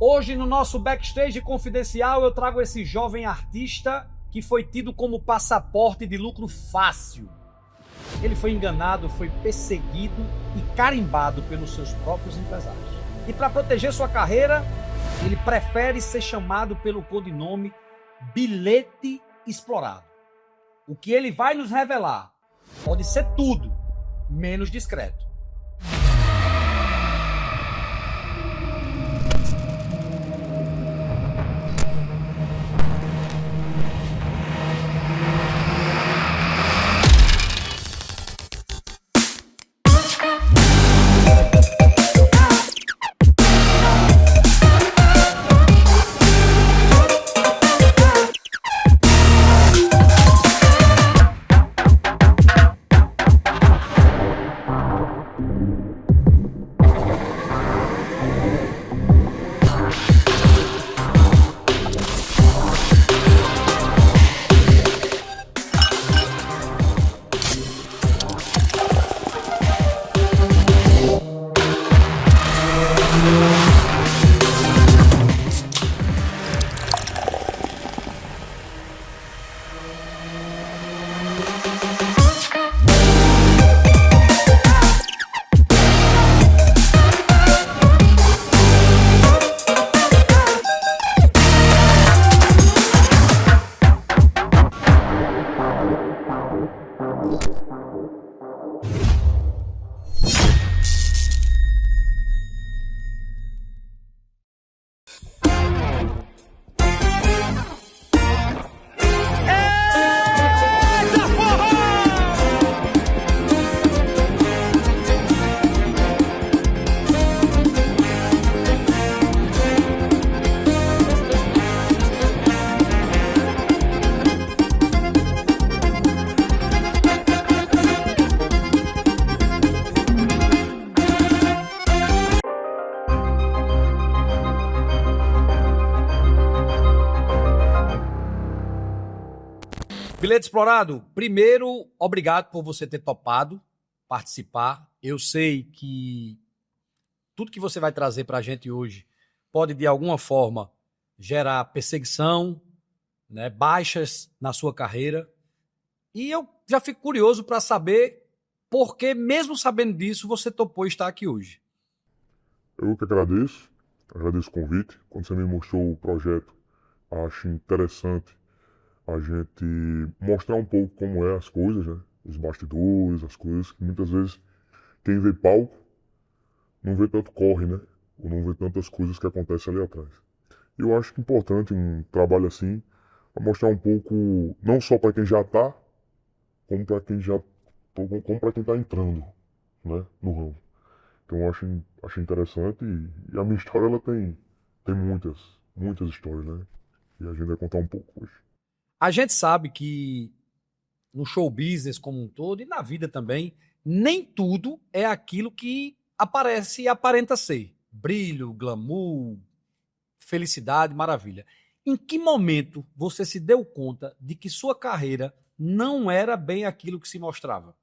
Hoje, no nosso backstage confidencial, eu trago esse jovem artista que foi tido como passaporte de lucro fácil. Ele foi enganado, foi perseguido e carimbado pelos seus próprios empresários. E para proteger sua carreira, ele prefere ser chamado pelo codinome Bilhete Explorado. O que ele vai nos revelar pode ser tudo, menos discreto. Bilhete Explorado, primeiro, obrigado por você ter topado participar. Eu sei que tudo que você vai trazer para a gente hoje pode, de alguma forma, gerar perseguição, né, baixas na sua carreira. E eu já fico curioso para saber por que, mesmo sabendo disso, você topou estar aqui hoje. Eu que agradeço o convite. Quando você me mostrou o projeto, acho interessante a gente mostrar um pouco como é as coisas, né? Os bastidores, as coisas que muitas vezes quem vê palco não vê tanto corre, né? Ou não vê tantas coisas que acontecem ali atrás. Eu acho que é importante um trabalho assim, para mostrar um pouco, não só para quem já está, como para quem está entrando, né, no ramo. Então eu acho interessante e a minha história ela tem muitas histórias, né? E a gente vai contar um pouco hoje. A gente sabe que no show business como um todo e na vida também, nem tudo é aquilo que aparece e aparenta ser. Brilho, glamour, felicidade, maravilha. Em que momento você se deu conta de que sua carreira não era bem aquilo que se mostrava?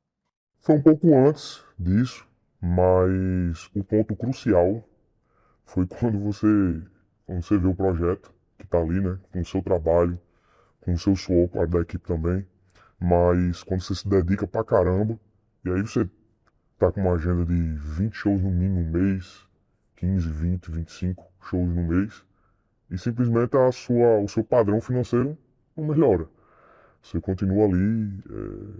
Foi um pouco antes disso, mas o ponto crucial foi quando você vê o projeto que está ali, né, com o seu trabalho, com o seu suor, claro, da equipe também, mas quando você se dedica pra caramba, e aí você tá com uma agenda de 20 shows no mínimo no mês, 15, 20, 25 shows no mês, e simplesmente o seu padrão financeiro não melhora. Você continua ali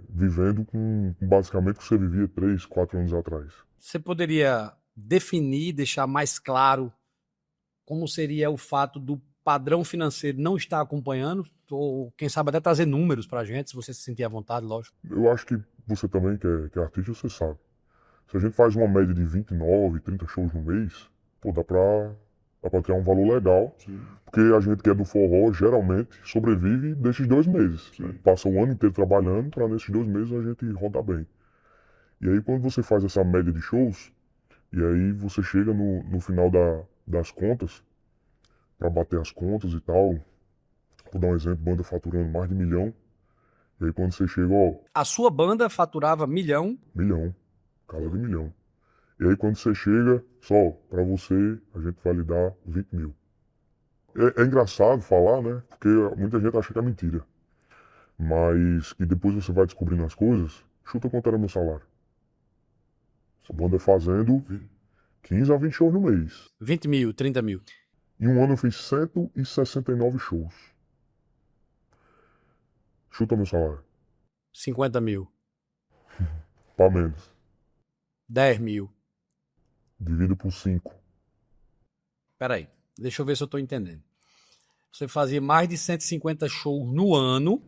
vivendo com basicamente o que você vivia 3, 4 anos atrás. Você poderia definir, deixar mais claro como seria o fato do padrão financeiro não estar acompanhando, ou quem sabe até trazer números pra gente, se você se sentir à vontade, lógico. Eu acho que você também, que é artista, você sabe. Se a gente faz uma média de 29, 30 shows no mês, pô, dá pra criar um valor legal. Sim. Porque a gente que é do forró, geralmente, sobrevive desses 2 meses. Né? Passa o ano inteiro trabalhando para nesses 2 meses a gente rodar bem. E aí quando você faz essa média de shows, e aí você chega no final das contas, para bater as contas e tal, vou dar um exemplo, banda faturando mais de 1 milhão, e aí quando você chega, ó... A sua banda faturava 1 milhão? Milhão, casa de 1 milhão. E aí quando você chega, só, para você, a gente vai lhe dar 20 mil. É engraçado falar, né? Porque muita gente acha que é mentira. Mas que depois você vai descobrindo as coisas. Chuta quanto era meu salário. Essa banda fazendo 15 a 20 shows no mês. 20 mil, 30 mil. Em um ano eu fiz 169 shows. Chuta meu salário. 50 mil. Para menos. 10 mil. Divido por 5. Peraí, deixa eu ver se eu tô entendendo. Você fazia mais de 150 shows no ano,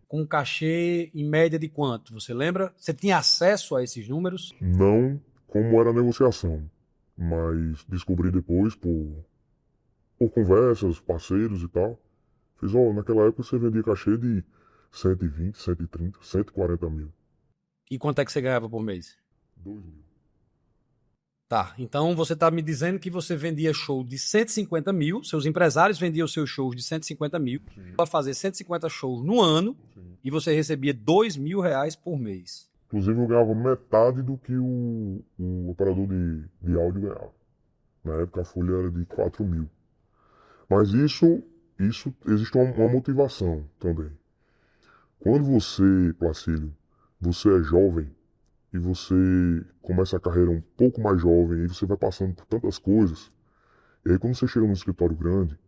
com um cachê em média de quanto? Você lembra? Você tinha acesso a esses números? Não como era a negociação. Mas descobri depois por conversas, parceiros e tal. Fiz, ó, naquela época você vendia cachê de 120, 130, 140 mil. E quanto é que você ganhava por mês? 2 mil. Tá, então você tá me dizendo que você vendia show de 150 mil, seus empresários vendiam seus shows de 150 mil, para fazer 150 shows no ano, e você recebia 2 mil reais por mês. Inclusive eu ganhava metade do que o operador de áudio ganhava. Na época a folha era de 4 mil. Mas isso existe uma motivação também. Quando você, Placílio, você é jovem e você começa a carreira um pouco mais jovem e você vai passando por tantas coisas, e aí quando você chega num escritório grande,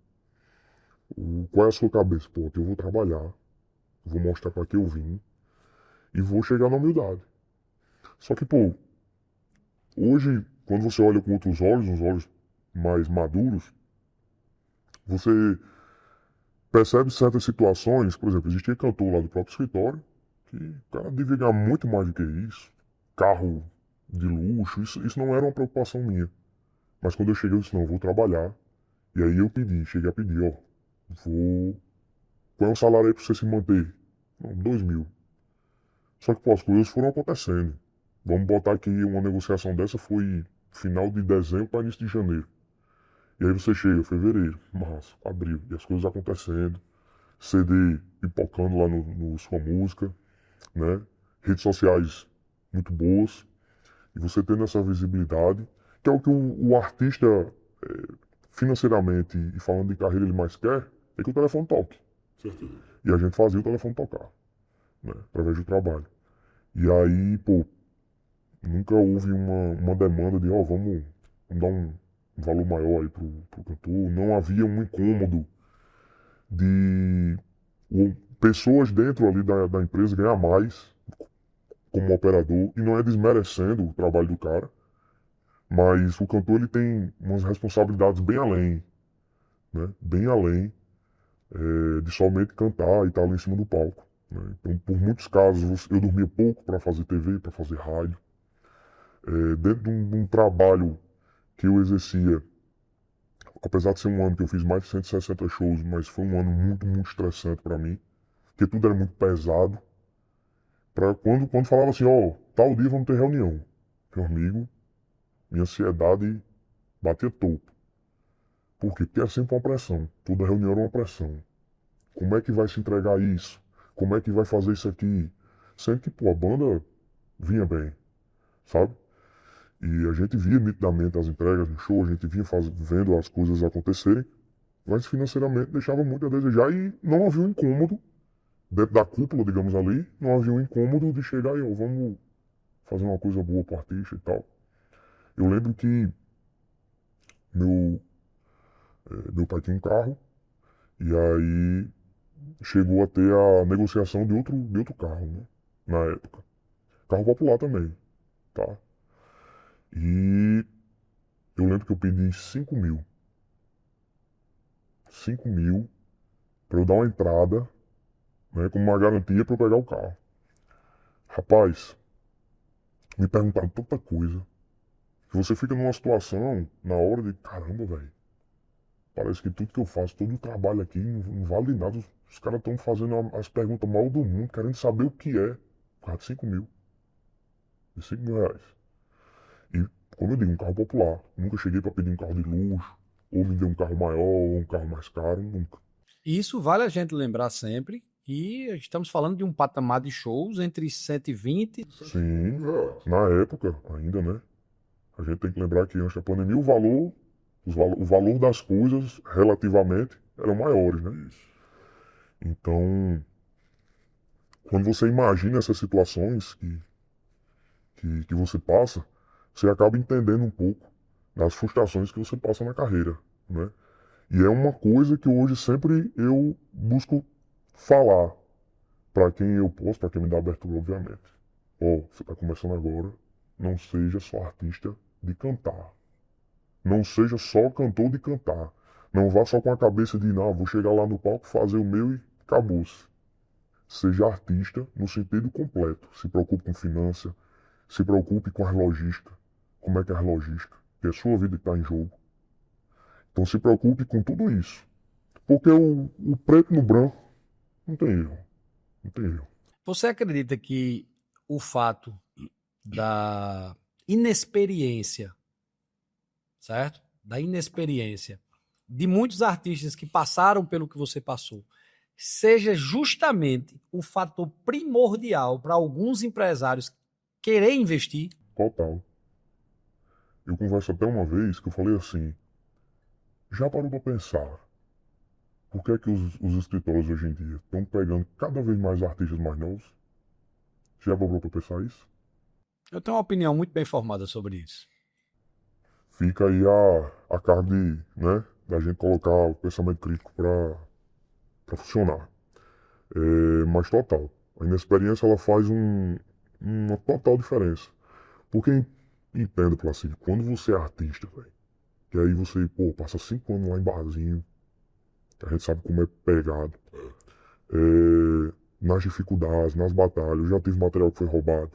qual é a sua cabeça? Pô, eu vou trabalhar, vou mostrar para que eu vim e vou chegar na humildade. Só que, pô, hoje, quando você olha com outros olhos, uns olhos mais maduros, você percebe certas situações. Por exemplo, existia cantor lá do próprio escritório que o cara devia ganhar muito mais do que isso. Carro de luxo, isso não era uma preocupação minha. Mas quando eu cheguei, eu disse, não, eu vou trabalhar. E aí eu cheguei a pedir, ó, qual é o salário aí pra você se manter? Não, 2 mil. Só que, pô, as coisas foram acontecendo. Vamos botar aqui uma negociação dessa foi final de dezembro para início de janeiro. E aí você chega, fevereiro, março, abril, e as coisas acontecendo, CD pipocando lá no Sua Música, né? Redes sociais muito boas, e você tendo essa visibilidade, que é o que o artista, financeiramente e falando de carreira, ele mais quer, é que o telefone toque. Certeza. E a gente fazia o telefone tocar, né? Através do trabalho. E aí, pô, nunca houve uma demanda de, ó, vamos dar um valor maior aí pro cantor. Não havia um incômodo de pessoas dentro ali da empresa ganhar mais como operador. E não é desmerecendo o trabalho do cara, mas o cantor ele tem umas responsabilidades bem além, né? Bem além de somente cantar e estar lá em cima do palco, né? Então, por muitos casos, eu dormia pouco para fazer TV, para fazer rádio. Dentro de um trabalho que eu exercia, apesar de ser um ano que eu fiz mais de 160 shows, mas foi um ano muito, muito estressante para mim, porque tudo era muito pesado. Quando falava assim, ó, tal dia vamos ter reunião, meu amigo, minha ansiedade batia topo. Por quê? Porque era sempre uma pressão, toda reunião era uma pressão. Como é que vai se entregar isso? Como é que vai fazer isso aqui? Sendo que, pô, a banda vinha bem, sabe? E a gente via nitidamente as entregas no show, a gente vinha vendo as coisas acontecerem, mas financeiramente deixava muito a desejar e não havia um incômodo, dentro da cúpula, digamos ali, não havia um incômodo de chegar e, ó, vamos fazer uma coisa boa pro artista e tal. Eu lembro que meu, meu pai tinha um carro, e aí chegou a ter a negociação de outro carro, né, na época. Carro popular também, tá? E eu lembro que eu pedi 5 mil. 5 mil para eu dar uma entrada, né, como uma garantia para eu pegar o carro. Rapaz, me perguntaram tanta coisa que você fica numa situação na hora de caramba, velho. Parece que tudo que eu faço, todo o trabalho aqui não vale de nada. Os caras estão fazendo as perguntas mal do mundo, querendo saber o que é. Por causa de 5 mil. De 5 mil reais. E, como eu digo, um carro popular. Nunca cheguei para pedir um carro de luxo, ou me deu um carro maior, ou um carro mais caro, nunca. Isso vale a gente lembrar sempre que estamos falando de um patamar de shows entre 120. Sim, na época ainda, né? A gente tem que lembrar que antes da pandemia o valor O valor das coisas, relativamente, eram maiores, né? Então, quando você imagina essas situações que você passa, você acaba entendendo um pouco das frustrações que você passa na carreira, né? E é uma coisa que hoje sempre eu busco falar para quem eu posso, para quem me dá abertura, obviamente. Ó, você está começando agora, não seja só artista de cantar. Não seja só cantor de cantar. Não vá só com a cabeça de, não, vou chegar lá no palco, fazer o meu e acabou-se. Seja artista no sentido completo. Se preocupe com finanças, se preocupe com as logísticas. Como é que é as logísticas? Que é a sua vida que está em jogo. Então se preocupe com tudo isso. Porque o preto no branco não tem erro. Não tem erro. Você acredita que o fato da inexperiência, certo? Da inexperiência de muitos artistas que passaram pelo que você passou, seja justamente o fator primordial para alguns empresários querer investir? Total. Eu converso até uma vez que eu falei assim, já parou para pensar por que é que os escritórios hoje em dia estão pegando cada vez mais artistas mais novos? Já parou para pensar isso? Eu tenho uma opinião muito bem formada sobre isso. Fica aí a cargo de, né, da gente colocar o pensamento crítico para funcionar. Mas total, a inexperiência ela faz uma total diferença. Porque entenda, Placídio, quando você é artista, velho, que aí você, pô, passa 5 anos lá em barzinho, a gente sabe como é pegado. Nas dificuldades, nas batalhas, eu já tive material que foi roubado.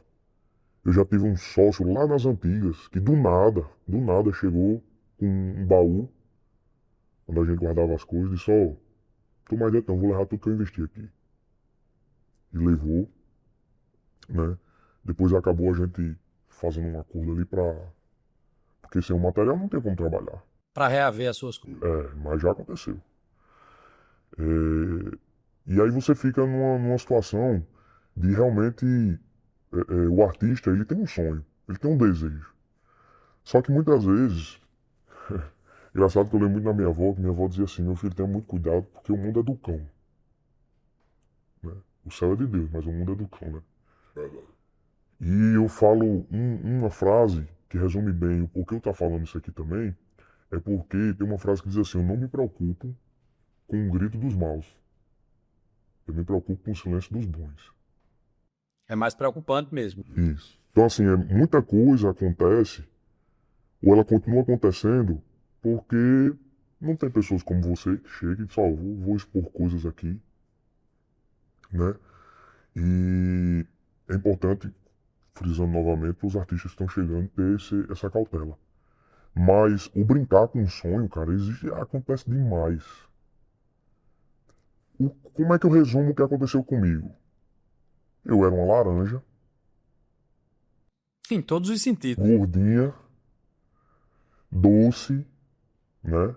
Eu já tive um sócio lá nas antigas que do nada chegou com um baú, onde a gente guardava as coisas, e disse, ó, tô mais dentro não, vou levar tudo que eu investi aqui. E levou, né? Depois acabou a gente fazendo um acordo ali porque sem o material não tem como trabalhar. Para reaver as suas coisas. Mas já aconteceu. E aí você fica numa situação de realmente o artista ele tem um sonho, ele tem um desejo. Só que muitas vezes, engraçado que eu lembro muito da minha avó dizia assim, meu filho, tenha muito cuidado porque o mundo é do cão. Né? O céu é de Deus, mas o mundo é do cão, né? E eu falo uma frase que resume bem o porquê eu estou falando isso aqui também, é porque tem uma frase que diz assim, eu não me preocupo com o grito dos maus. Eu me preocupo com o silêncio dos bons. É mais preocupante mesmo. Isso. Então, assim, muita coisa acontece, ou ela continua acontecendo, porque não tem pessoas como você que chega e diz, ó, vou expor coisas aqui, né? E é importante, frisando novamente, para os artistas que estão chegando ter essa cautela. Mas o brincar com o sonho, cara, acontece demais. Como é que eu resumo o que aconteceu comigo? Eu era uma laranja, Em todos os sentidos. gordinha, doce, né?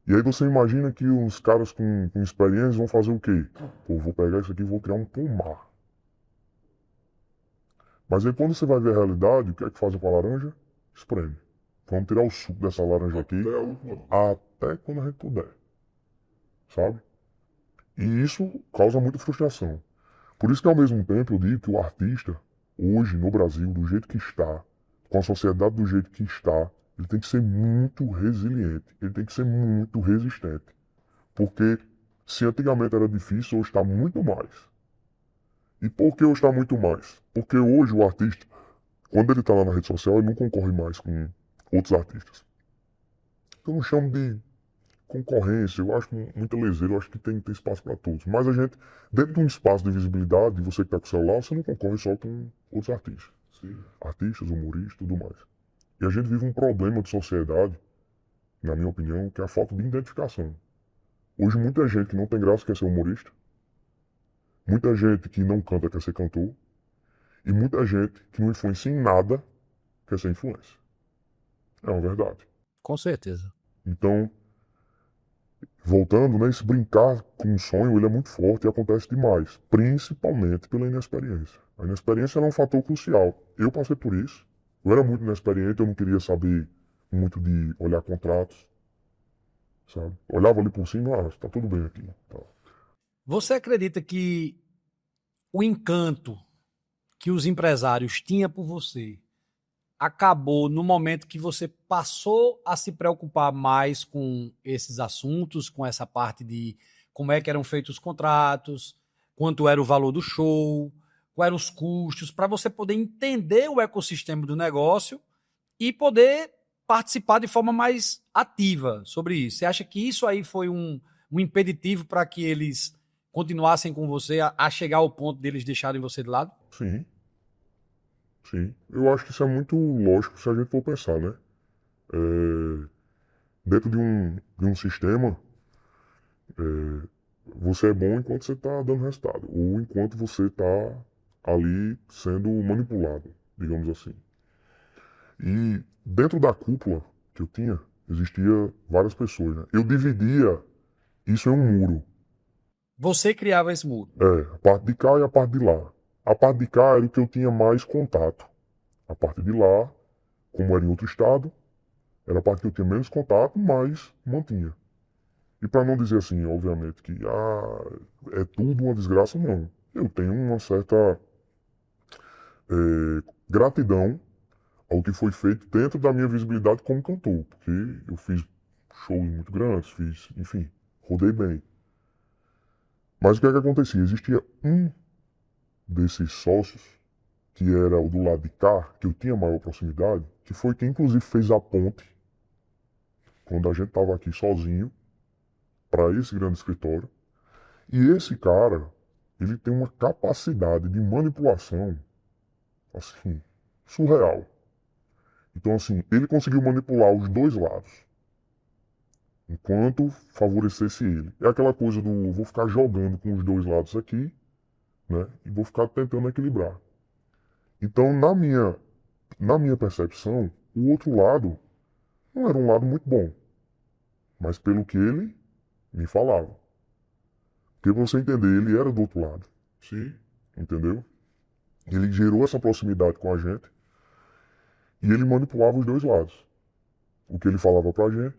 E aí você imagina que os caras com experiência vão fazer o quê? Pô, vou pegar isso aqui e vou criar um pomar. Mas aí quando você vai ver a realidade, o que é que fazem com a laranja? Espreme. Vamos tirar o suco dessa laranja aqui até quando a gente puder. Sabe? E isso causa muita frustração. Por isso que ao mesmo tempo eu digo que o artista, hoje no Brasil, do jeito que está, com a sociedade do jeito que está, ele tem que ser muito resiliente, ele tem que ser muito resistente. Porque se antigamente era difícil, hoje está muito mais. E por que hoje está muito mais? Porque hoje o artista, quando ele está lá na rede social, ele não concorre mais com outros artistas. Eu não chamo de concorrência, eu acho muita leseira, eu acho que tem espaço para todos. Mas a gente, dentro de um espaço de visibilidade, você que está com o celular, você não concorre só com outros artistas. Sim. Artistas, humoristas, tudo mais. E a gente vive um problema de sociedade, na minha opinião, que é a falta de identificação. Hoje muita gente que não tem graça quer ser humorista, muita gente que não canta quer ser cantor, e muita gente que não influencia em nada quer ser influencer. É uma verdade. Com certeza. Então, voltando, né, esse brincar com o sonho, ele é muito forte e acontece demais, principalmente pela inexperiência. A inexperiência é um fator crucial. Eu passei por isso, eu era muito inexperiente, eu não queria saber muito de olhar contratos, sabe? Olhava ali por cima, tá tudo bem aqui. Tá. Você acredita que o encanto que os empresários tinham por você acabou no momento que você passou a se preocupar mais com esses assuntos, com essa parte de como é que eram feitos os contratos, quanto era o valor do show, quais eram os custos, para você poder entender o ecossistema do negócio e poder participar de forma mais ativa sobre isso? Você acha que isso aí foi um impeditivo para que eles continuassem com você a chegar ao ponto deles deixarem você de lado? Sim, sim. Eu acho que isso é muito lógico se a gente for pensar, né? É, dentro de um sistema, é, você é bom enquanto você está dando resultado, ou enquanto você está ali sendo manipulado, digamos assim. E dentro da cúpula que eu tinha, existia várias pessoas, né? Eu dividia isso em um muro. Você criava esse muro. A parte de cá e a parte de lá. A parte de cá era o que eu tinha mais contato. A parte de lá, como era em outro estado, era a parte que eu tinha menos contato, mas mantinha. E para não dizer assim, obviamente, que é tudo uma desgraça, não. Eu tenho uma certa gratidão ao que foi feito dentro da minha visibilidade como cantor, porque eu fiz shows muito grandes, enfim, rodei bem. Mas o que é que acontecia? Existia um desses sócios, que era o do lado de cá, que eu tinha maior proximidade, que foi quem inclusive fez a ponte, quando a gente estava aqui sozinho, para esse grande escritório. E esse cara, ele tem uma capacidade de manipulação, assim, surreal. Então, assim, ele conseguiu manipular os dois lados, enquanto favorecesse ele. É aquela coisa do vou ficar jogando com os dois lados aqui, né? E vou ficar tentando equilibrar. Então, na minha percepção, o outro lado não era um lado muito bom, mas pelo que ele me falava. Porque pra você entender, ele era do outro lado. Sim. Entendeu? Ele gerou essa proximidade com a gente e ele manipulava os dois lados. O que ele falava pra gente,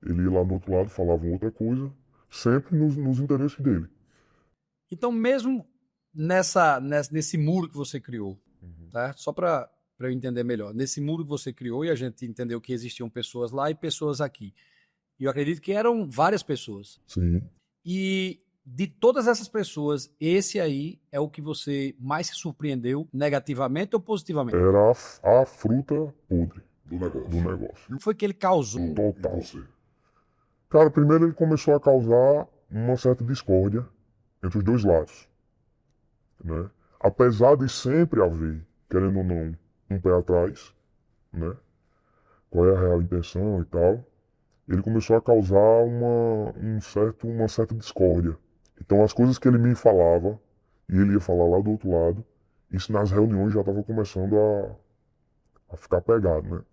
ele ia lá do outro lado, falava outra coisa, sempre nos interesses dele. Então, mesmo nesse muro que você criou, tá? Só para eu entender melhor, nesse muro que você criou e a gente entendeu que existiam pessoas lá e pessoas aqui. E eu acredito que eram várias pessoas. Sim. E de todas essas pessoas, esse aí é o que você mais se surpreendeu negativamente ou positivamente? Era a fruta podre do negócio. O que foi que ele causou? Total. Cara, primeiro ele começou a causar uma certa discórdia entre os dois lados, né? Apesar de sempre haver, querendo ou não, um pé atrás, né? Qual é a real intenção e tal, ele começou a causar uma certa discórdia. Então as coisas que ele me falava, e ele ia falar lá do outro lado, isso nas reuniões já estava começando a ficar pegado, né?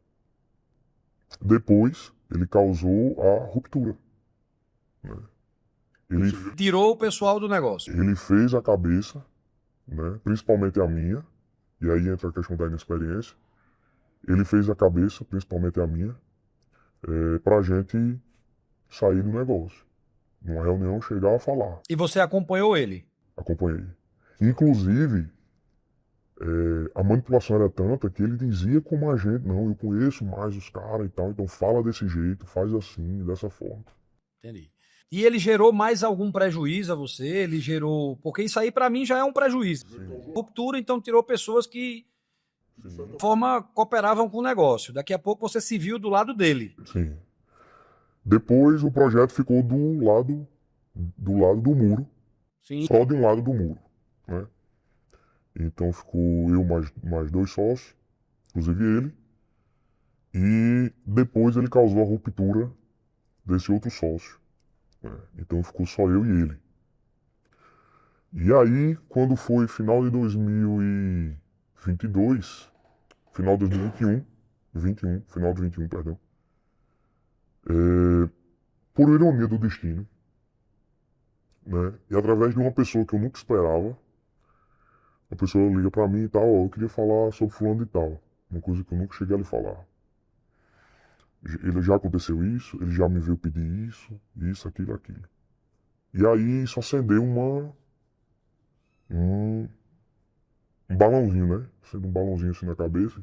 Depois, ele causou a ruptura, né? Ele, Tirou o pessoal do negócio. ele fez a cabeça, né? Principalmente a minha, e aí entra a questão da inexperiência. Ele fez a cabeça, principalmente a minha, pra gente sair do negócio. Numa reunião, chegar a falar. E você acompanhou ele? Acompanhei. Inclusive, a manipulação era tanta que ele dizia como a gente, não, eu conheço mais os caras e tal, então fala desse jeito, faz assim, dessa forma. Entendi. E ele gerou mais algum prejuízo a você? Ele gerou. Porque isso aí, para mim, já é um prejuízo. Sim. Ruptura, então, tirou pessoas que, de forma, cooperavam com o negócio. Daqui a pouco você se viu do lado dele. Sim. Depois o projeto ficou do lado do muro. Sim. Só de um lado do muro, né? Então ficou eu mais dois sócios, inclusive ele. E depois ele causou a ruptura desse outro sócio. Então ficou só eu e ele. E aí, quando foi final de 2022, final de 2021, final de 21, perdão, por ironia do destino, né, e através de uma pessoa que eu nunca esperava, a pessoa liga pra mim e tal, eu queria falar sobre fulano e tal, uma coisa que eu nunca cheguei a lhe falar. Ele já aconteceu isso, ele já me veio pedir isso, aquilo, aquilo. E aí isso acendeu um, um balãozinho, né? Sendo um balãozinho assim na cabeça.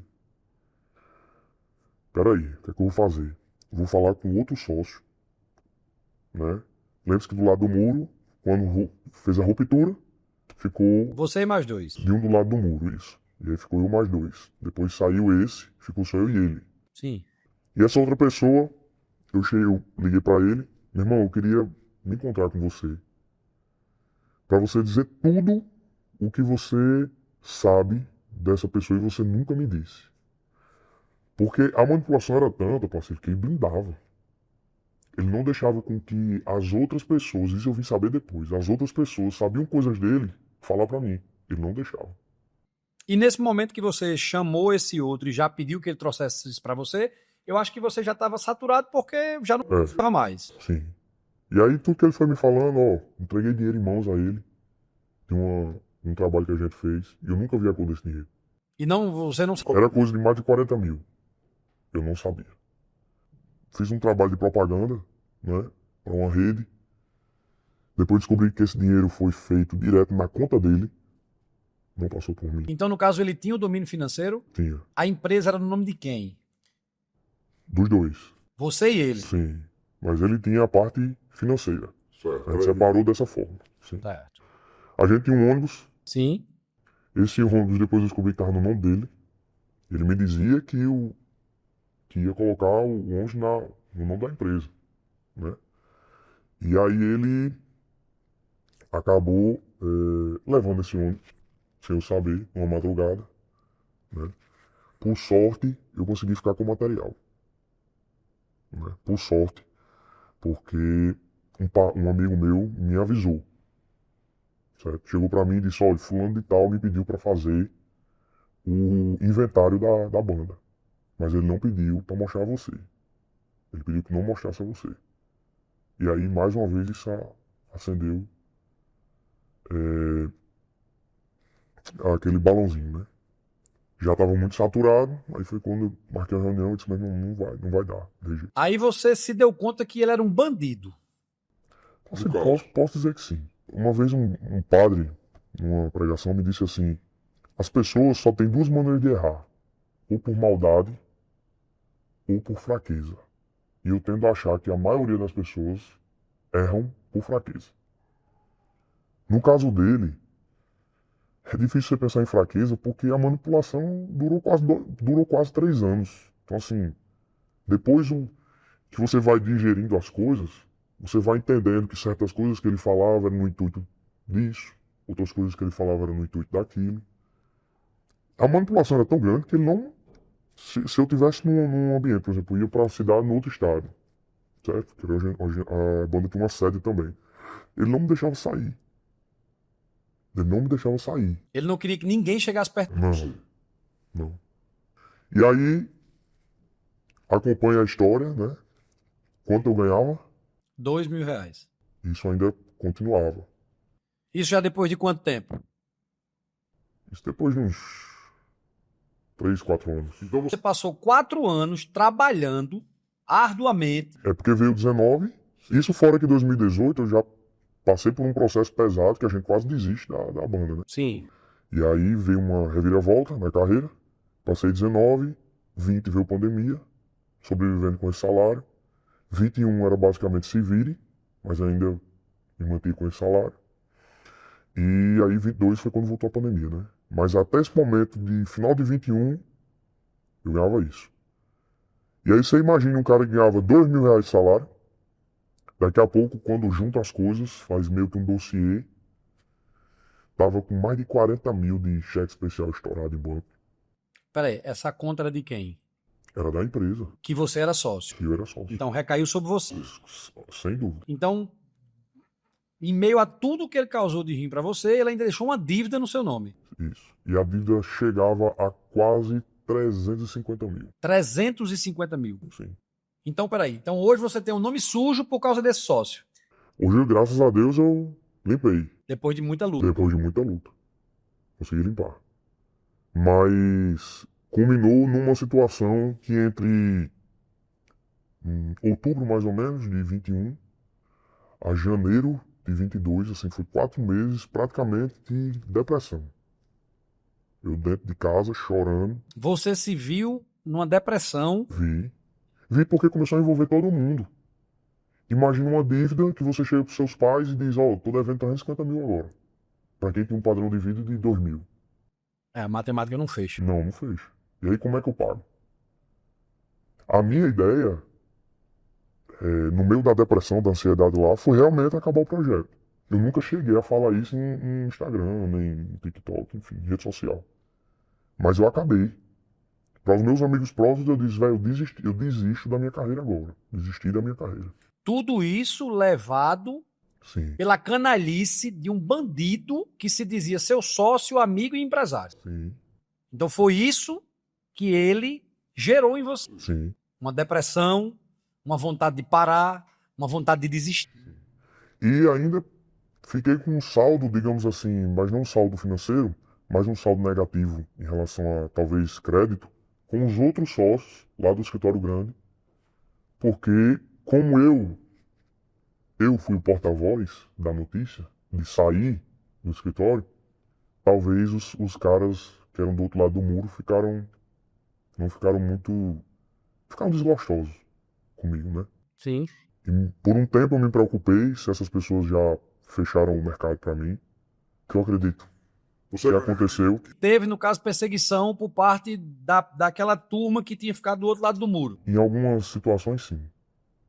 Peraí, o que é que eu vou fazer? Vou falar com outro sócio, né? Lembre-se que do lado do muro, quando fez a ruptura, ficou Você e mais dois. de um do lado do muro, isso. E aí ficou eu mais dois. Depois saiu esse, ficou só eu e ele. Sim. E essa outra pessoa, eu liguei pra ele, meu irmão, eu queria me encontrar com você. Pra você dizer tudo o que você sabe dessa pessoa e você nunca me disse. Porque a manipulação era tanta, parceiro, que ele blindava. Ele não deixava com que as outras pessoas, isso eu vim saber depois, as outras pessoas sabiam coisas dele, falar pra mim. Ele não deixava. E nesse momento que você chamou esse outro e já pediu que ele trouxesse isso pra você, eu acho que você já estava saturado porque já não estava mais. Sim. E aí tudo que ele foi me falando, ó, entreguei dinheiro em mãos a ele, de um trabalho que a gente fez, e eu nunca vi a cor desse dinheiro. E não, você não Era coisa de mais de 40 mil. Eu não sabia. Fiz um trabalho de propaganda, né, para uma rede. Depois descobri que esse dinheiro foi feito direto na conta dele, não passou por mim. Então, no caso, ele tinha o domínio financeiro, Tinha. a empresa era no nome de quem? Dos dois. Você e ele. Sim. Mas ele tinha a parte financeira. Certo. A gente separou dessa forma. Sim. Certo. A gente tinha um ônibus. Sim. Esse ônibus depois eu descobri que estava no nome dele. Ele me dizia que ia colocar o ônibus no nome da empresa, né? E aí ele acabou levando esse ônibus, sem eu saber, uma madrugada, né? Por sorte, eu consegui ficar com o material, né? Por sorte, porque um amigo meu me avisou, certo? Chegou para mim e disse, olha, fulano de tal me pediu para fazer o inventário da banda. Mas ele não pediu para mostrar a você. Ele pediu que não mostrasse a você. E aí, mais uma vez, isso acendeu aquele balãozinho, né? Já estava muito saturado, aí foi quando eu marquei a reunião e disse, mas não vai dar. De jeito. Aí você se deu conta que ele era um bandido. Assim, posso dizer que sim. Uma vez um padre, numa pregação, me disse assim, as pessoas só têm duas maneiras de errar. Ou por maldade, ou por fraqueza. E eu tendo a achar que a maioria das pessoas erram por fraqueza. No caso dele, é difícil você pensar em fraqueza porque a manipulação durou quase 3 anos. Então, assim, depois que você vai digerindo as coisas, você vai entendendo que certas coisas que ele falava eram no intuito disso, outras coisas que ele falava eram no intuito daquilo. A manipulação era tão grande que ele não... Se eu tivesse num ambiente, por exemplo, eu ia para a cidade no outro estado, certo? Porque hoje a banda tinha uma sede também. Ele não me deixava sair. Ele não me deixava sair. Ele não queria que ninguém chegasse perto. Não. E aí, acompanha a história, né? Quanto eu ganhava, R$2.000. isso ainda continuava. Isso já depois de quanto tempo? Isso depois de uns 3, 4 anos. Então Você passou 4 anos trabalhando arduamente. É porque veio 19. Isso fora que em 2018 eu já passei por um processo pesado que a gente quase desiste da banda, né? Sim. E aí veio uma reviravolta na carreira. Passei 19, 20 veio pandemia, sobrevivendo com esse salário. 21 era basicamente se vire, mas ainda me mantive com esse salário. E aí 22 foi quando voltou a pandemia, né? Mas até esse momento de final de 21, eu ganhava isso. E aí você imagina um cara que ganhava R$2.000 de salário, daqui a pouco, quando junta as coisas, faz meio que um dossiê, tava com mais de 40 mil de cheque especial estourado em banco. Peraí, essa conta era de quem? Era da empresa, Que você era sócio. que eu era sócio. Então recaiu sobre você. Sem dúvida. Então, em meio a tudo que ele causou de rim pra você, ele ainda deixou uma dívida no seu nome. Isso. E a dívida chegava a quase 350 mil. 350 mil. Sim. Então, peraí. Então hoje você tem um nome sujo por causa desse sócio. Hoje, graças a Deus, eu limpei. Depois de muita luta. Depois de muita luta. Consegui limpar. Mas culminou numa situação que entre em outubro mais ou menos de 21 a janeiro de 22, assim, foi 4 meses praticamente de depressão. Eu dentro de casa chorando. Você se viu numa depressão. Vi porque começou a envolver todo mundo. Imagina uma dívida que você chega para seus pais e diz, tô devendo 350 mil agora. Para quem tem um padrão de vida de 2 mil. A matemática não fez. Não fez. E aí como é que eu pago? A minha ideia, no meio da depressão, da ansiedade lá, foi realmente acabar o projeto. Eu nunca cheguei a falar isso em Instagram, nem em TikTok, enfim, rede social. Mas eu acabei. Para os meus amigos próximos eu disse, velho, eu desisto da minha carreira agora. Desisti da minha carreira. Tudo isso levado Sim. pela canalice de um bandido que se dizia seu sócio, amigo e empresário. Sim. Então foi isso que ele gerou em você. Sim. Uma depressão, uma vontade de parar, uma vontade de desistir. E ainda fiquei com um saldo, digamos assim, mas não um saldo financeiro, mas um saldo negativo em relação a talvez crédito, com os outros sócios lá do escritório grande, porque como eu fui o porta-voz da notícia, de sair do escritório, talvez os caras que eram do outro lado do muro ficaram desgostosos comigo, né? Sim. E por um tempo eu me preocupei se essas pessoas já fecharam o mercado para mim, que eu acredito. O que aconteceu? Teve, no caso, perseguição por parte daquela turma que tinha ficado do outro lado do muro. Em algumas situações, sim.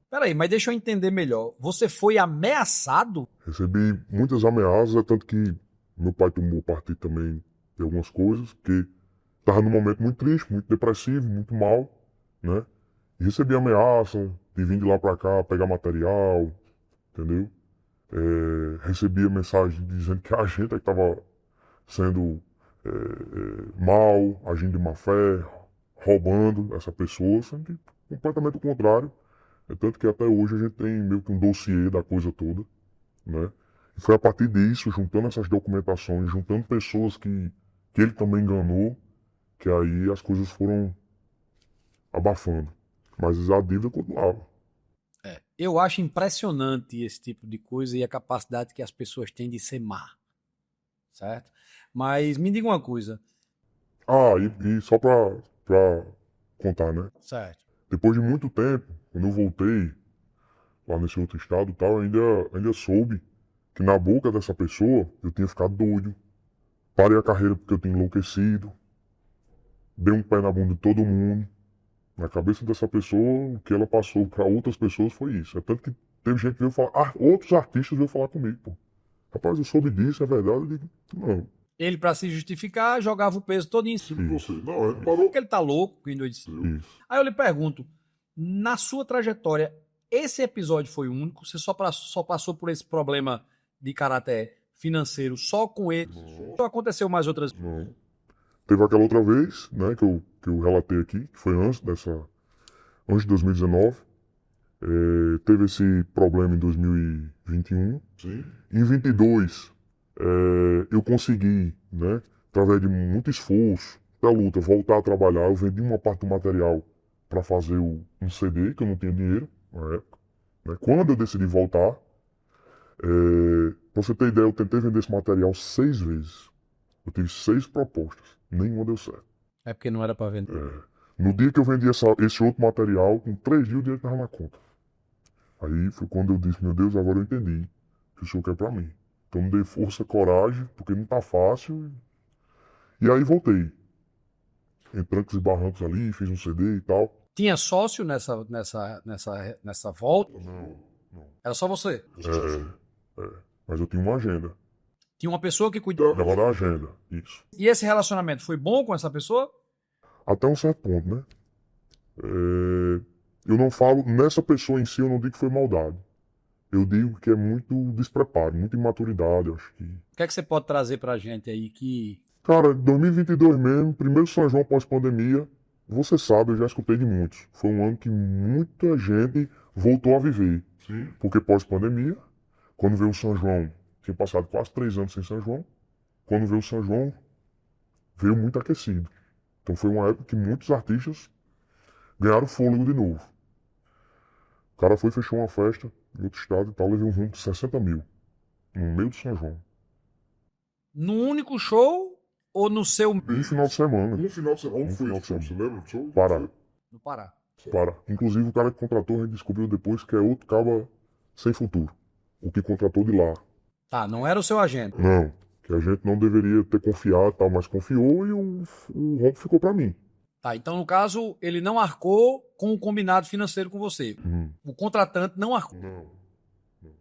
Peraí, mas deixa eu entender melhor. Você foi ameaçado? Recebi muitas ameaças, é tanto que meu pai tomou partido também de algumas coisas, porque estava num momento muito triste, muito depressivo, muito mal, né? E recebi ameaça de vir de lá para cá pegar material, entendeu? Recebia mensagem dizendo que a gente é que estava sendo mal, agindo de má fé, roubando essa pessoa, sendo que completamente o contrário. É tanto que até hoje a gente tem meio que um dossiê da coisa toda, né? E foi a partir disso, juntando essas documentações, juntando pessoas que ele também enganou, que aí as coisas foram abafando. Mas a dívida continuava. Eu acho impressionante esse tipo de coisa e a capacidade que as pessoas têm de ser má. Certo? Mas me diga uma coisa. E só pra contar, né? Certo. Depois de muito tempo, quando eu voltei lá nesse outro estado e tal, ainda soube que na boca dessa pessoa eu tinha ficado doido. Parei a carreira porque eu tinha enlouquecido. Dei um pé na bunda de todo mundo. Na cabeça dessa pessoa, o que ela passou para outras pessoas foi isso. É tanto que teve gente que veio falar, outros artistas veio falar comigo, pô. Rapaz, eu soube disso, é verdade. Eu digo, não. Ele, para se justificar, jogava o peso todo em cima de você. Não, ele parou. Porque ele tá louco, quem não disse. Isso. Aí eu lhe pergunto, na sua trajetória, esse episódio foi único? Você só passou por esse problema de caráter financeiro só com ele? Ou aconteceu mais outras vezes? Não. Teve aquela outra vez, né, que eu relatei aqui, que foi antes de 2019. Teve esse problema em 2021. Sim. Em 22, eu consegui, né, através de muito esforço, da luta, voltar a trabalhar. Eu vendi uma parte do material para fazer um CD, que eu não tinha dinheiro na época. Né. Quando eu decidi voltar, pra você ter ideia, eu tentei vender esse material 6 vezes. Eu tive 6 propostas, nenhuma deu certo. É porque não era para vender. No dia que eu vendi esse outro material, com 3 dias o dinheiro estava na conta. Aí foi quando eu disse, meu Deus, agora eu entendi que o senhor quer pra mim. Então me dei força, coragem, porque não tá fácil. E aí voltei. Em trancos e barrancos ali, fiz um CD e tal. Tinha sócio nessa volta? Não. Era só você? Mas eu tinha uma agenda. Tinha uma pessoa que cuidava? Negócio da agenda, isso. E esse relacionamento foi bom com essa pessoa? Até um certo ponto, né? Eu não falo, nessa pessoa em si, eu não digo que foi maldade. Eu digo que é muito despreparo, muita imaturidade, acho que. O que é que você pode trazer pra gente aí que... Cara, 2022 mesmo, primeiro São João pós-pandemia, você sabe, eu já escutei de muitos. Foi um ano que muita gente voltou a viver. Sim. Porque pós-pandemia, quando veio o São João, tinha passado quase 3 anos sem São João. Quando veio o São João, veio muito aquecido. Então foi uma época que muitos artistas ganharam fôlego de novo. O cara foi e fechou uma festa em outro estado e tal, levei um rombo de 60 mil. No meio do São João. Num único show ou no seu... Um final de semana. Um final de semana. Um Onde foi final esse show? de Você semana. lembra do show? Pará. No Pará. Para. Inclusive o cara que contratou, a gente descobriu depois que é outro caba sem futuro. O que contratou de lá. Tá, não era o seu agente. Não. Que a gente não deveria ter confiado, tal, mas confiou e o rombo ficou pra mim. Tá, então no caso, ele não arcou com o combinado financeiro com você. O contratante não arcou. Não.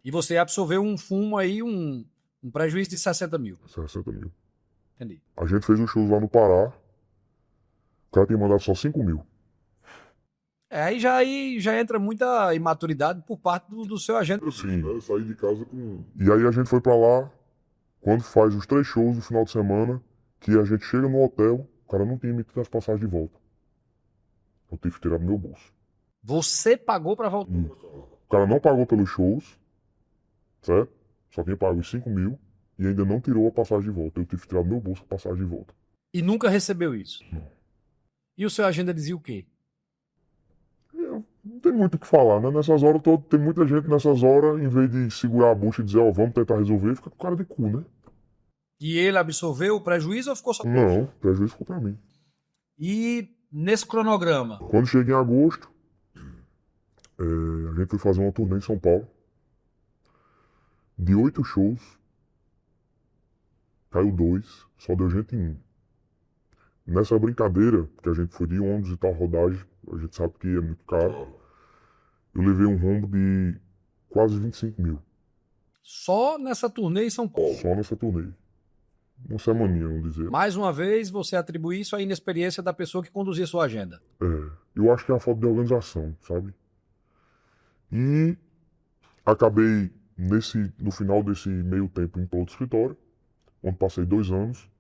E você absorveu um fumo aí, um prejuízo de 60 mil. 60 mil. Entendi. A gente fez um show lá no Pará. O cara tinha mandado só 5 mil. Aí já entra muita imaturidade por parte do seu agente. Sim. Né? Saí de casa com... E aí a gente foi pra lá, quando faz os 3 shows no final de semana, que a gente chega no hotel, o cara não tinha emitido as passagens de volta. Eu tive que tirar do meu bolso. Você pagou pra voltar. O cara não pagou pelos shows, certo? Só tinha pago os 5 mil e ainda não tirou a passagem de volta. Eu tive que tirar do meu bolso a passagem de volta. E nunca recebeu isso. Não. E o seu agenda dizia o quê? Não tem muito o que falar, né? Nessas horas, tem muita gente nessas horas, em vez de segurar a bucha e dizer, ó, vamos tentar resolver, fica com cara de cu, né? E ele absorveu o prejuízo ou ficou só... Não, o prejuízo ficou pra mim. E nesse cronograma, Quando cheguei em agosto, a gente foi fazer uma turnê em São Paulo. De 8 shows, caiu 2, só deu gente em 1. Nessa brincadeira, que a gente foi de ônibus e tal, rodagem, a gente sabe que é muito caro, eu levei um rombo de quase 25 mil, só nessa turnê em São Paulo. só nessa turnê. Uma semaninha, vamos dizer. Mais uma vez, você atribui isso à inexperiência da pessoa que conduzia sua agenda. Eu acho que é uma falta de organização, sabe? E acabei, no final desse meio tempo, indo para outro escritório, onde passei 2 anos.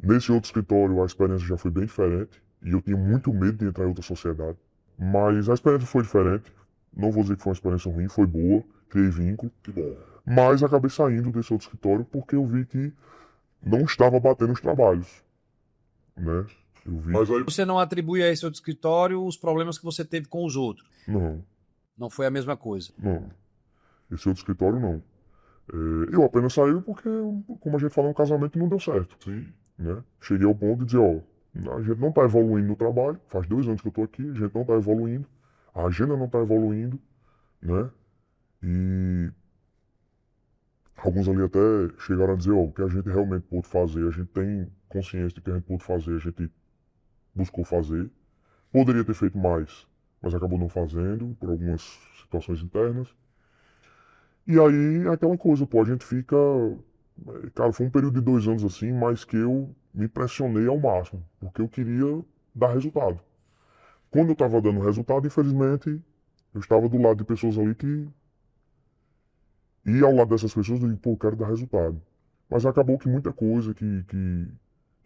Nesse outro escritório, a experiência já foi bem diferente, e eu tinha muito medo de entrar em outra sociedade. Mas a experiência foi diferente. Não vou dizer que foi uma experiência ruim, foi boa, criei vínculo. Que bom. Mas acabei saindo desse outro escritório porque eu vi que não estava batendo os trabalhos, né? Eu vi... Mas aí... Você não atribui a esse outro escritório os problemas que você teve com os outros. Não, Não foi a mesma coisa. não. Esse outro escritório, não. Eu apenas saí porque, como a gente falou, um casamento não deu certo. Sim. Né? Cheguei ao ponto de dizer, ó, a gente não está evoluindo no trabalho, faz 2 anos que eu estou aqui, a gente não está evoluindo, a agenda não está evoluindo, né? E alguns ali até chegaram a dizer, ó, o que a gente realmente pôde fazer, a gente tem consciência de que a gente pôde fazer, a gente buscou fazer. Poderia ter feito mais, mas acabou não fazendo, por algumas situações internas. E aí, é aquela coisa, pô, a gente fica... Cara, foi um período de 2 anos assim, mas que eu me pressionei ao máximo, porque eu queria dar resultado. Quando eu estava dando resultado, infelizmente, eu estava do lado de pessoas ali que... E ao lado dessas pessoas eu digo, pô, eu quero dar resultado. Mas acabou que muita coisa que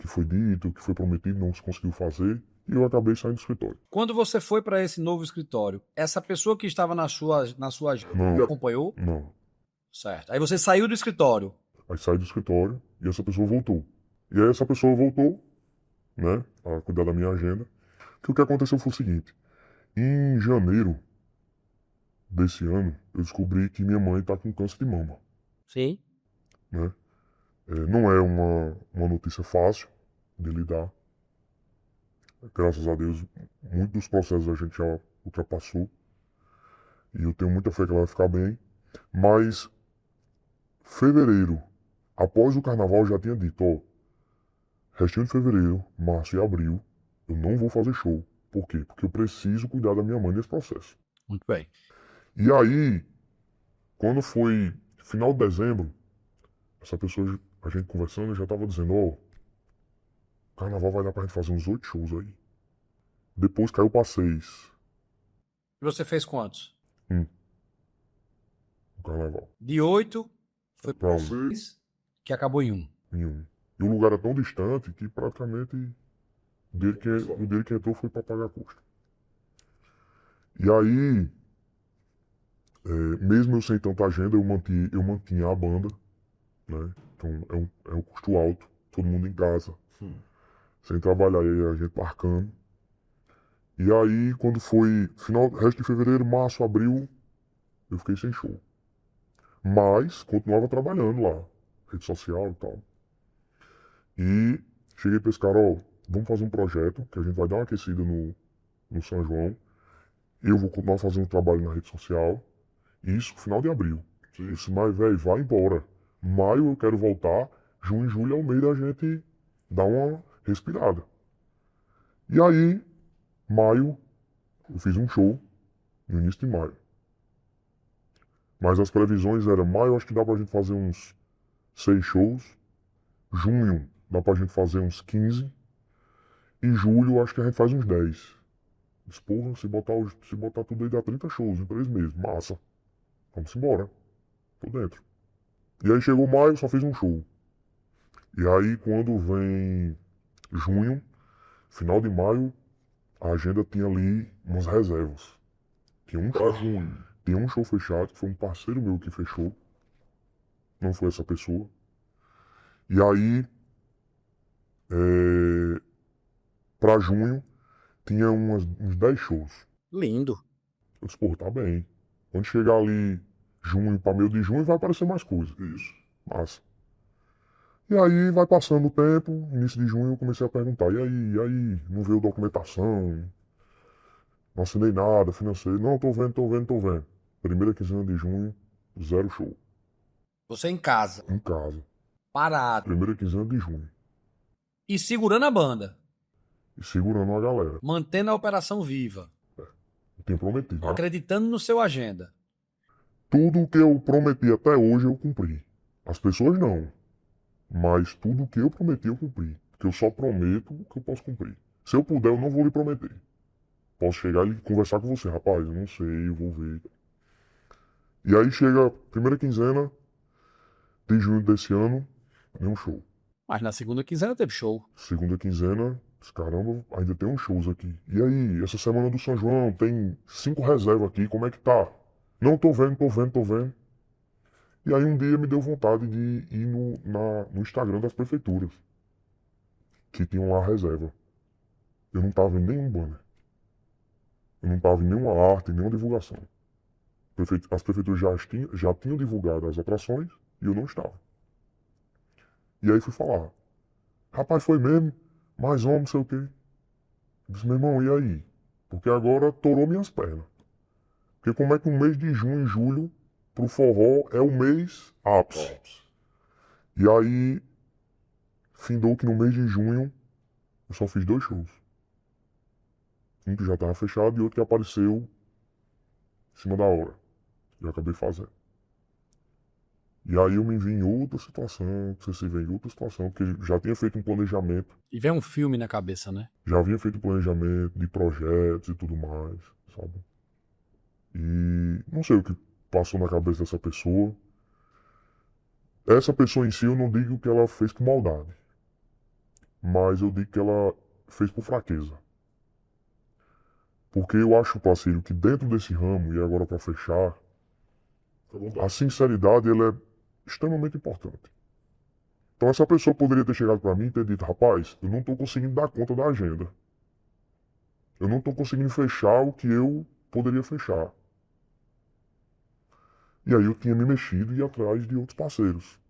foi dito, que foi prometido, não se conseguiu fazer, e eu acabei saindo do escritório. Quando você foi para esse novo escritório, essa pessoa que estava na sua agenda Não. acompanhou? Não. Certo. Aí você saiu do escritório. Aí saí do escritório e essa pessoa voltou. E aí essa pessoa voltou, né, a cuidar da minha agenda. Que o que aconteceu foi o seguinte: em janeiro desse ano, eu descobri que minha mãe está com câncer de mama, Sim. né? Não é uma notícia fácil de lidar. Graças a Deus, muitos dos processos a gente já ultrapassou. E eu tenho muita fé que ela vai ficar bem. Mas, fevereiro, após o carnaval, eu já tinha dito, ó, restinho de fevereiro, março e abril, eu não vou fazer show. Por quê? Porque eu preciso cuidar da minha mãe nesse processo. Muito bem. E aí, quando foi final de dezembro, essa pessoa, a gente conversando, já estava dizendo, ó, carnaval vai dar pra gente fazer uns 8 shows aí. Depois caiu pra 6 E você fez quantos? no carnaval. De 8, foi Pra para um, 6, que acabou em 1. em um. E o lugar é tão distante que praticamente o dinheiro que entrou foi pra pagar custo. E aí, mesmo eu sem tanta agenda, eu mantinha a banda, né? Então é um custo alto, todo mundo em casa, sem trabalhar, e a gente marcando. E aí, quando foi resto de fevereiro, março, abril, eu fiquei sem show. Mas continuava trabalhando lá, rede social e tal. E cheguei pra esse cara, ó, vamos fazer um projeto que a gente vai dar uma aquecida no São João. Eu vou continuar fazendo trabalho na rede social. Isso, final de abril. Eu disse, mas, velho, vai embora. Maio eu quero voltar. Junho e julho é o mês da gente dar uma respirada. E aí, maio, eu fiz um show no início de maio. Mas as previsões eram, maio acho que dá pra gente fazer uns 6 shows. Junho dá pra gente fazer uns 15. E julho acho que a gente faz uns 10. Disse, porra, se botar tudo aí dá 30 shows em 3 meses. Massa. Vamos embora. Tô dentro. E aí chegou maio, só fiz um show. E aí quando vem junho, final de maio, a agenda tinha ali umas reservas. Tinha um show, tinha um show fechado, que foi um parceiro meu que fechou. Não foi essa pessoa. E aí, pra junho, tinha uns 10 shows. Lindo. Eu disse, pô, tá bem. Quando chegar ali junho pra meio de junho, vai aparecer mais coisa. Isso. Massa. E aí vai passando o tempo, início de junho eu comecei a perguntar, e aí, não veio documentação, não assinei nada, financeiro, não, tô vendo. Primeira quinzena de junho, 0 show, Você em casa, em casa. parado. Primeira quinzena de junho, E segurando a banda. e segurando a galera. Mantendo a operação viva. Eu tinha prometido. Acreditando no seu agenda. Tudo o que eu prometi até hoje eu cumpri. As pessoas não. Mas tudo o que eu prometi eu cumpri. Porque eu só prometo o que eu posso cumprir. Se eu puder, eu não vou lhe prometer. Posso chegar e conversar com você, rapaz, eu não sei, eu vou ver. E aí chega a primeira quinzena de junho desse ano, nenhum show. Mas na segunda quinzena teve show. Segunda quinzena, caramba, ainda tem uns shows aqui. E aí, essa semana do São João, tem 5 reservas aqui, como é que tá? Não, tô vendo. E aí um dia me deu vontade de ir no Instagram das prefeituras, que tinham lá reserva. Eu não tava em nenhum banner. Eu não tava em nenhuma arte, nenhuma divulgação. As prefeituras já tinham divulgado as atrações e eu não estava. E aí fui falar. Rapaz, foi mesmo? Mais homem, não sei o quê. Eu disse, meu irmão, e aí? Porque agora torou minhas pernas. Porque como é que o mês de junho e julho pro forró é o mês ápice? E aí, findou que no mês de junho eu só fiz 2 shows. Um que já estava fechado e outro que apareceu em cima da hora. Eu acabei fazendo. E aí eu me vi em outra situação, você se vê em outra situação, porque já tinha feito um planejamento. E vem um filme na cabeça, né? Já havia feito um planejamento de projetos e tudo mais, sabe? E não sei o que passou na cabeça dessa pessoa. Essa pessoa em si eu não digo que ela fez por maldade. Mas eu digo que ela fez por fraqueza. Porque eu acho, parceiro, que dentro desse ramo, e agora para fechar, a sinceridade ela é extremamente importante. Então essa pessoa poderia ter chegado para mim e ter dito, rapaz, eu não estou conseguindo dar conta da agenda. Eu não estou conseguindo fechar o que eu poderia fechar. E aí eu tinha me mexido e ia atrás de outros parceiros.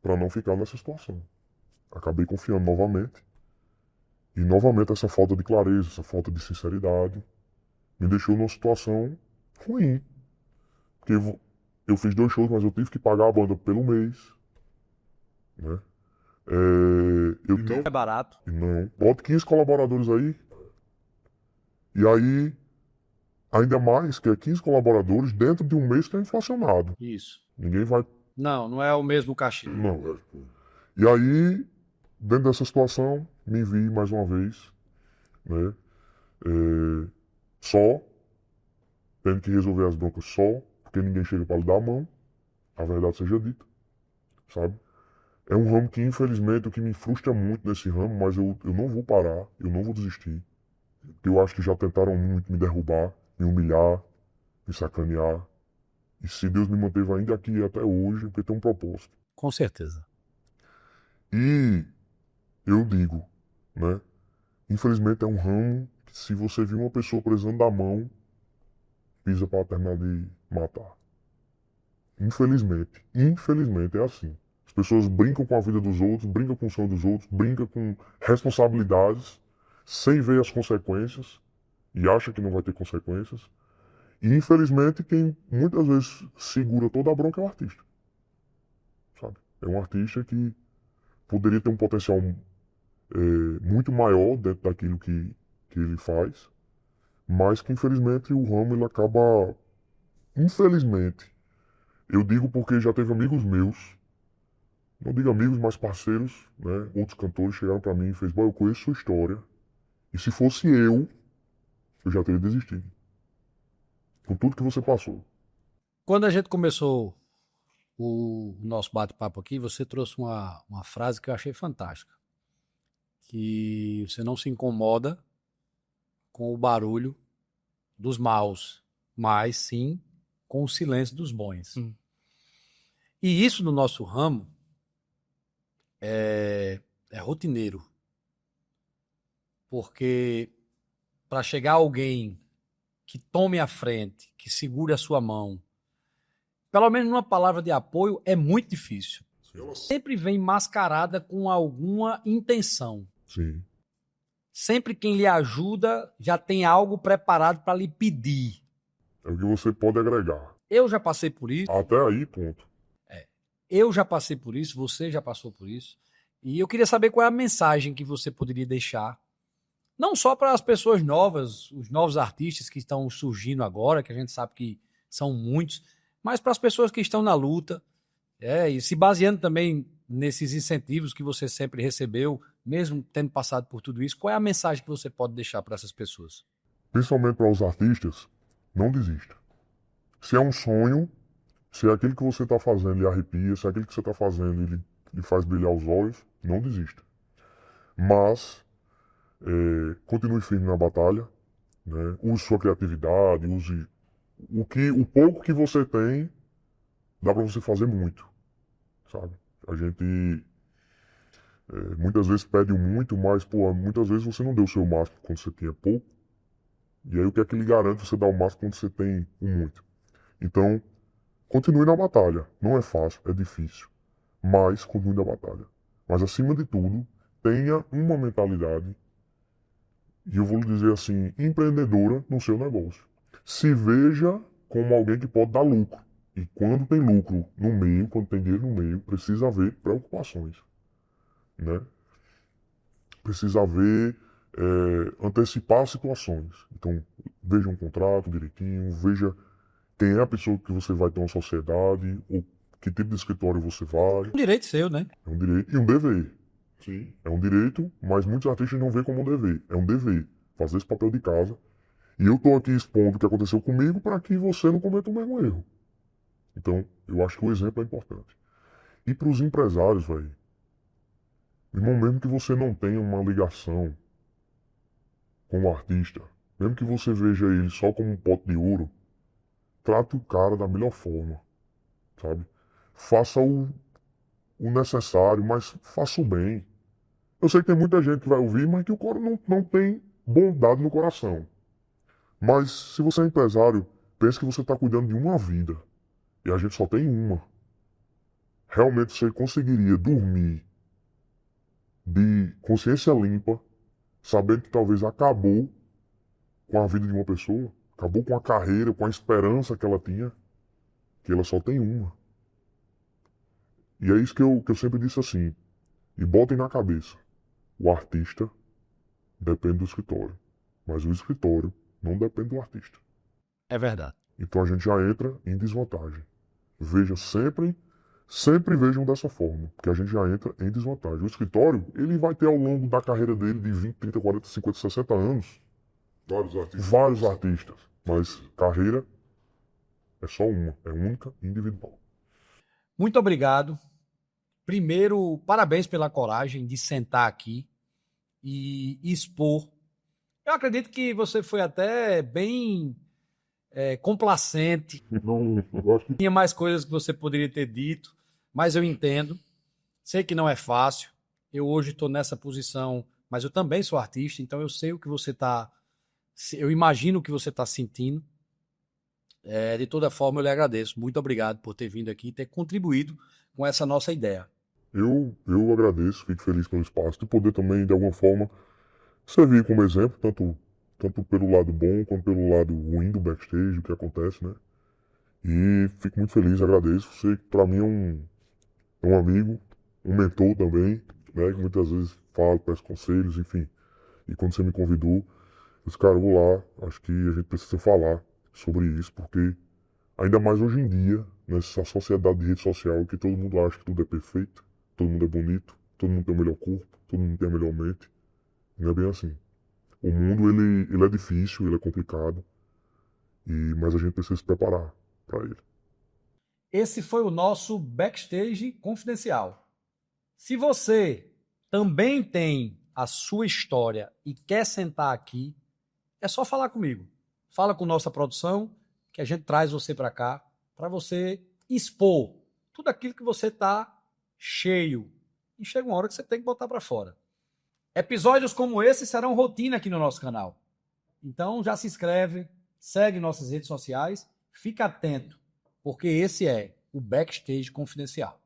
Para não ficar nessa situação. Acabei confiando novamente. E novamente essa falta de clareza, essa falta de sinceridade, me deixou numa situação ruim. Porque eu fiz 2 shows, mas eu tive que pagar a banda pelo mês. Né? Não é barato. Não. Boto 15 colaboradores aí. E aí, ainda mais que é 15 colaboradores dentro de um mês que é inflacionado. Isso. Ninguém vai. Não é o mesmo cachê. Não. E aí, dentro dessa situação, me vi mais uma vez, né? Só, tendo que resolver as broncas só, porque ninguém chega para lhe dar a mão, a verdade seja dita, sabe? É um ramo que, infelizmente, o que me frustra muito nesse ramo, mas eu não vou parar, eu não vou desistir. Eu acho que já tentaram muito me derrubar, me humilhar, me sacanear. E se Deus me manteve ainda aqui até hoje, porque tem um propósito. Com certeza. E eu digo, né? Infelizmente é um ramo que se você vir uma pessoa precisando da mão, pisa para terminar de matar. Infelizmente é assim. As pessoas brincam com a vida dos outros, brincam com o sonho dos outros, brincam com responsabilidades, sem ver as consequências, e acha que não vai ter consequências. E infelizmente quem muitas vezes segura toda a bronca é o artista. Sabe? É um artista que poderia ter um potencial muito maior dentro daquilo que ele faz, mas que infelizmente o ramo ele acaba, infelizmente, eu digo porque já teve amigos meus, não digo amigos, mas parceiros, né, outros cantores chegaram pra mim e fez, eu conheço sua história, e se fosse eu já teria desistido, com tudo que você passou. Quando a gente começou o nosso bate-papo aqui, você trouxe uma frase que eu achei fantástica, que você não se incomoda com o barulho dos maus, mas sim com o silêncio dos bons. E isso no nosso ramo é rotineiro. Porque para chegar alguém que tome a frente, que segure a sua mão, pelo menos numa palavra de apoio, é muito difícil. Sempre vem mascarada com alguma intenção. Sim. Sempre quem lhe ajuda já tem algo preparado para lhe pedir. É o que você pode agregar. Eu já passei por isso. Até aí, ponto. Eu já passei por isso, você já passou por isso. E eu queria saber qual é a mensagem que você poderia deixar, não só para as pessoas novas, os novos artistas que estão surgindo agora, que a gente sabe que são muitos, mas para as pessoas que estão na luta, e se baseando também nesses incentivos que você sempre recebeu, mesmo tendo passado por tudo isso, qual é a mensagem que você pode deixar para essas pessoas? Principalmente para os artistas, não desista. Se é um sonho, se é aquilo que você está fazendo lhe arrepia, se é aquilo que você está fazendo lhe faz brilhar os olhos, não desista. Mas continue firme na batalha, né? Use sua criatividade, use o pouco que você tem, dá para você fazer muito, sabe? A gente muitas vezes pede muito, mas muitas vezes você não deu o seu máximo quando você tinha pouco. E aí o que é que lhe garante você dar o máximo quando você tem muito? Então, continue na batalha. Não é fácil, é difícil. Mas continue na batalha. Mas acima de tudo, tenha uma mentalidade, e eu vou lhe dizer assim, empreendedora no seu negócio. Se veja como alguém que pode dar lucro. E quando tem lucro no meio, quando tem dinheiro no meio, precisa haver preocupações, né? Precisa haver antecipar situações. Então, veja um contrato direitinho, veja quem é a pessoa que você vai ter uma sociedade, ou que tipo de escritório você vai. É um direito seu, né? É um direito e um dever. Sim. É um direito, mas muitos artistas não veem como um dever. É um dever fazer esse papel de casa. E eu estou aqui expondo o que aconteceu comigo para que você não cometa o mesmo erro. Então, eu acho que o exemplo é importante. E para os empresários, velho, irmão, mesmo que você não tenha uma ligação com o artista, mesmo que você veja ele só como um pote de ouro, trate o cara da melhor forma, sabe? Faça o necessário, mas faça o bem. Eu sei que tem muita gente que vai ouvir, mas que o cara não tem bondade no coração. Mas se você é empresário, pense que você está cuidando de uma vida. E a gente só tem uma. Realmente você conseguiria dormir de consciência limpa, sabendo que talvez acabou com a vida de uma pessoa, acabou com a carreira, com a esperança que ela tinha, que ela só tem uma. E é isso que eu sempre disse assim, e botem na cabeça, o artista depende do escritório, mas o escritório não depende do artista. É verdade. Então a gente já entra em desvantagem. Veja sempre vejam dessa forma, porque a gente já entra em desvantagem. O escritório, ele vai ter ao longo da carreira dele de 20, 30, 40, 50, 60 anos, vários artistas, mas carreira é só uma, é única e individual. Muito obrigado. Primeiro, parabéns pela coragem de sentar aqui e expor. Eu acredito que você foi até bem complacente. Não, eu acho que Tinha mais coisas que você poderia ter dito, mas eu entendo. Sei que não é fácil. Eu hoje estou nessa posição, mas eu também sou artista, então eu sei o que você está Eu imagino o que você está sentindo. De toda forma, eu lhe agradeço. Muito obrigado por ter vindo aqui e ter contribuído com essa nossa ideia. Eu agradeço, fico feliz pelo espaço, de poder também, de alguma forma, servir como exemplo, tanto pelo lado bom quanto pelo lado ruim do backstage, o que acontece, né? E fico muito feliz, agradeço. Você, pra mim, é um amigo, um mentor também, né? Que muitas vezes falo, peço conselhos, enfim. E quando você me convidou, eu disse, cara, eu vou lá, acho que a gente precisa falar sobre isso, porque ainda mais hoje em dia, nessa sociedade de rede social, que todo mundo acha que tudo é perfeito, todo mundo é bonito, todo mundo tem o melhor corpo, todo mundo tem a melhor mente. Não é bem assim. O mundo, ele é difícil, ele é complicado, mas a gente precisa se preparar para ele. Esse foi o nosso Backstage Confidencial. Se você também tem a sua história e quer sentar aqui, é só falar comigo. Fala com nossa produção, que a gente traz você para cá, para você expor tudo aquilo que você está cheio. E chega uma hora que você tem que botar para fora. Episódios como esse serão rotina aqui no nosso canal. Então já se inscreve, segue nossas redes sociais, fica atento, porque esse é o Backstage Confidencial.